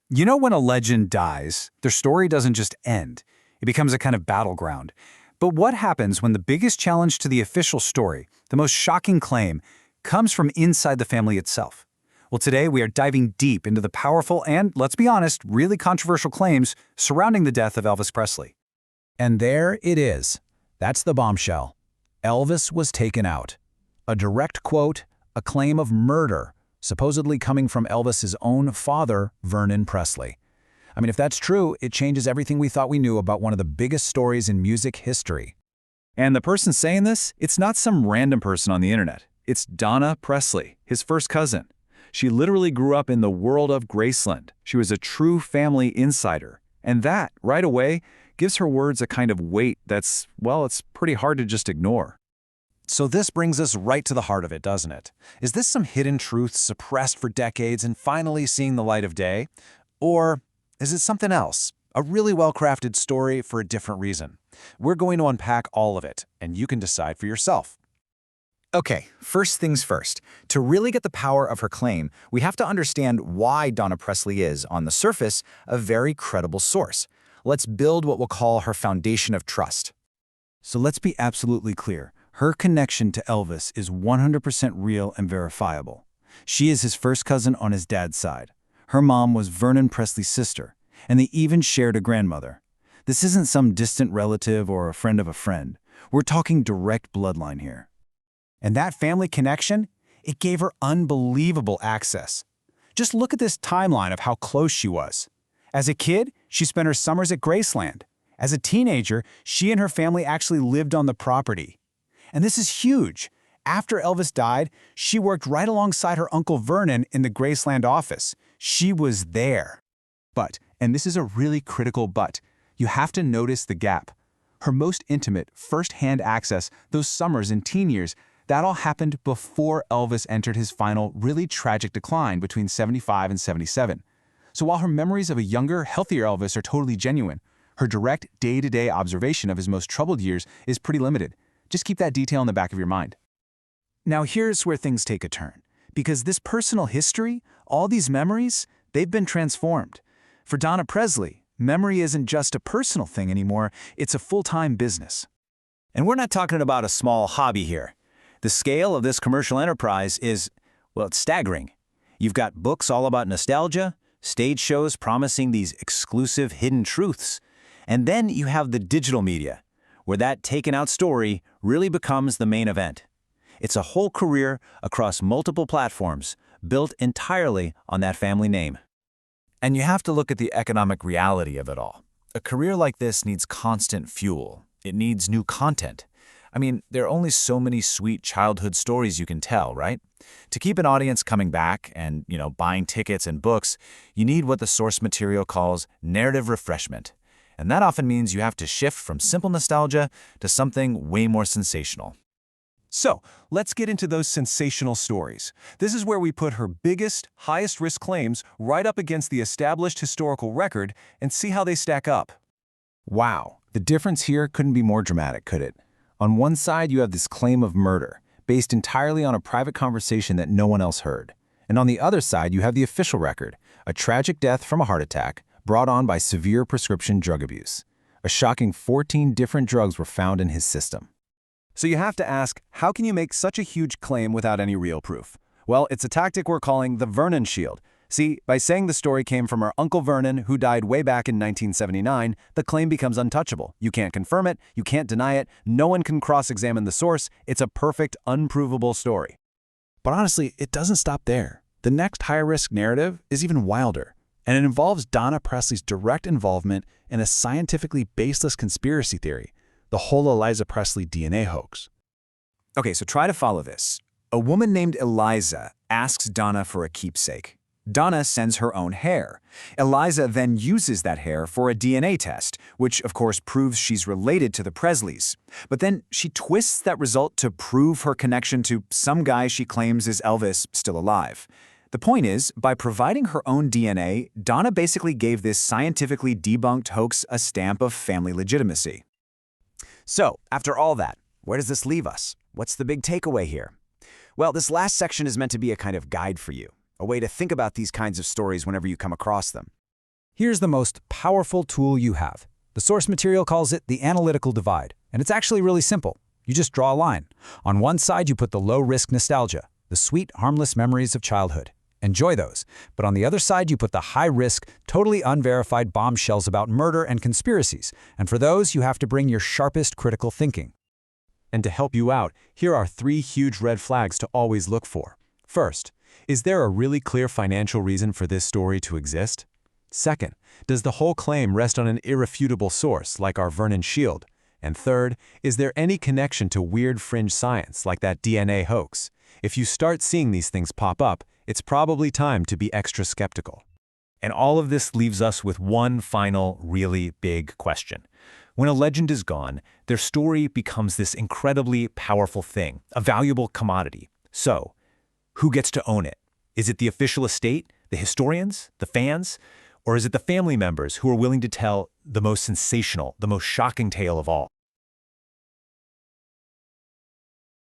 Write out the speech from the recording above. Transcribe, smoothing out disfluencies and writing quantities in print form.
You know, when a legend dies, their story doesn't just end. It becomes a kind of battleground. But what happens when the biggest challenge to the official story, the most shocking claim, comes from inside the family itself? Well, today we are diving deep into the powerful and, let's be honest, really controversial claims surrounding the death of Elvis Presley. And there it is. That's the bombshell. Elvis was taken out. A direct quote, a claim of murder, supposedly coming from Elvis's own father, Vernon Presley. I mean, if that's true, it changes everything we thought we knew about one of the biggest stories in music history. And the person saying this, it's not some random person on the internet. It's Donna Presley, his first cousin. She literally grew up in the world of Graceland. She was a true family insider. And that, right away, gives her words a kind of weight that's, well, it's pretty hard to just ignore. So this brings us right to the heart of it, doesn't it? Is this some hidden truth suppressed for decades and finally seeing the light of day? Or is it something else? A really well-crafted story for a different reason? We're going to unpack all of it, and you can decide for yourself. Okay, first things first. To really get the power of her claim, we have to understand why Donna Presley is, on the surface, a very credible source. Let's build what we'll call her foundation of trust. So let's be absolutely clear. Her connection to Elvis is 100% real and verifiable. She is his first cousin on his dad's side. Her mom was Vernon Presley's sister, and they even shared a grandmother. This isn't some distant relative or a friend of a friend. We're talking direct bloodline here. And that family connection, it gave her unbelievable access. Just look at this timeline of how close she was. As a kid, she spent her summers at Graceland. As a teenager, she and her family actually lived on the property. And this is huge. After Elvis died, she worked right alongside her Uncle Vernon in the Graceland office. She was there. But, and this is a really critical but, you have to notice the gap. Her most intimate, first-hand access, those summers and teen years, that all happened before Elvis entered his final, really tragic decline between 75 and 77. So while her memories of a younger, healthier Elvis are totally genuine, her direct, day-to-day observation of his most troubled years is pretty limited. Just keep that detail in the back of your mind. Now here's where things take a turn. Because this personal history, all these memories, they've been transformed. For Donna Presley, memory isn't just a personal thing anymore, it's a full-time business. And we're not talking about a small hobby here. The scale of this commercial enterprise is, well, it's staggering. You've got books all about nostalgia, stage shows promising these exclusive hidden truths, and then you have the digital media, where that taken-out story really becomes the main event. It's a whole career across multiple platforms, built entirely on that family name. And you have to look at the economic reality of it all. A career like this needs constant fuel. It needs new content. I mean, there are only so many sweet childhood stories you can tell, right? To keep an audience coming back and, buying tickets and books, you need what the source material calls narrative refreshment. And that often means you have to shift from simple nostalgia to something way more sensational. So, let's get into those sensational stories. This is where we put her biggest, highest-risk claims right up against the established historical record and see how they stack up. Wow, the difference here couldn't be more dramatic, could it? On one side, you have this claim of murder, based entirely on a private conversation that no one else heard. And on the other side, you have the official record, a tragic death from a heart attack brought on by severe prescription drug abuse. A shocking 14 different drugs were found in his system. So you have to ask, how can you make such a huge claim without any real proof? Well, it's a tactic we're calling the Vernon Shield. See, by saying the story came from our Uncle Vernon, who died way back in 1979, the claim becomes untouchable. You can't confirm it, you can't deny it, no one can cross-examine the source. It's a perfect, unprovable story. But honestly, it doesn't stop there. The next high-risk narrative is even wilder, and it involves Donna Presley's direct involvement in a scientifically baseless conspiracy theory, the whole Eliza Presley DNA hoax. Okay, so try to follow this. A woman named Eliza asks Donna for a keepsake. Donna sends her own hair. Eliza then uses that hair for a DNA test, which of course proves she's related to the Presleys. But then she twists that result to prove her connection to some guy she claims is Elvis still alive. The point is, by providing her own DNA, Donna basically gave this scientifically debunked hoax a stamp of family legitimacy. So, after all that, where does this leave us? What's the big takeaway here? Well, this last section is meant to be a kind of guide for you, a way to think about these kinds of stories whenever you come across them. Here's the most powerful tool you have. The source material calls it the analytical divide, and it's actually really simple. You just draw a line. On one side, you put the low-risk nostalgia, the sweet, harmless memories of childhood. Enjoy those. But on the other side, you put the high-risk, totally unverified bombshells about murder and conspiracies. And for those, you have to bring your sharpest critical thinking. And to help you out, here are 3 huge red flags to always look for. First, is there a really clear financial reason for this story to exist? Second, does the whole claim rest on an irrefutable source like our Vernon Shield? And third, is there any connection to weird fringe science like that DNA hoax? If you start seeing these things pop up, it's probably time to be extra skeptical. And all of this leaves us with one final, really big question. When a legend is gone, their story becomes this incredibly powerful thing, a valuable commodity. So, who gets to own it? Is it the official estate, the historians, the fans? Or is it the family members who are willing to tell the most sensational, the most shocking tale of all?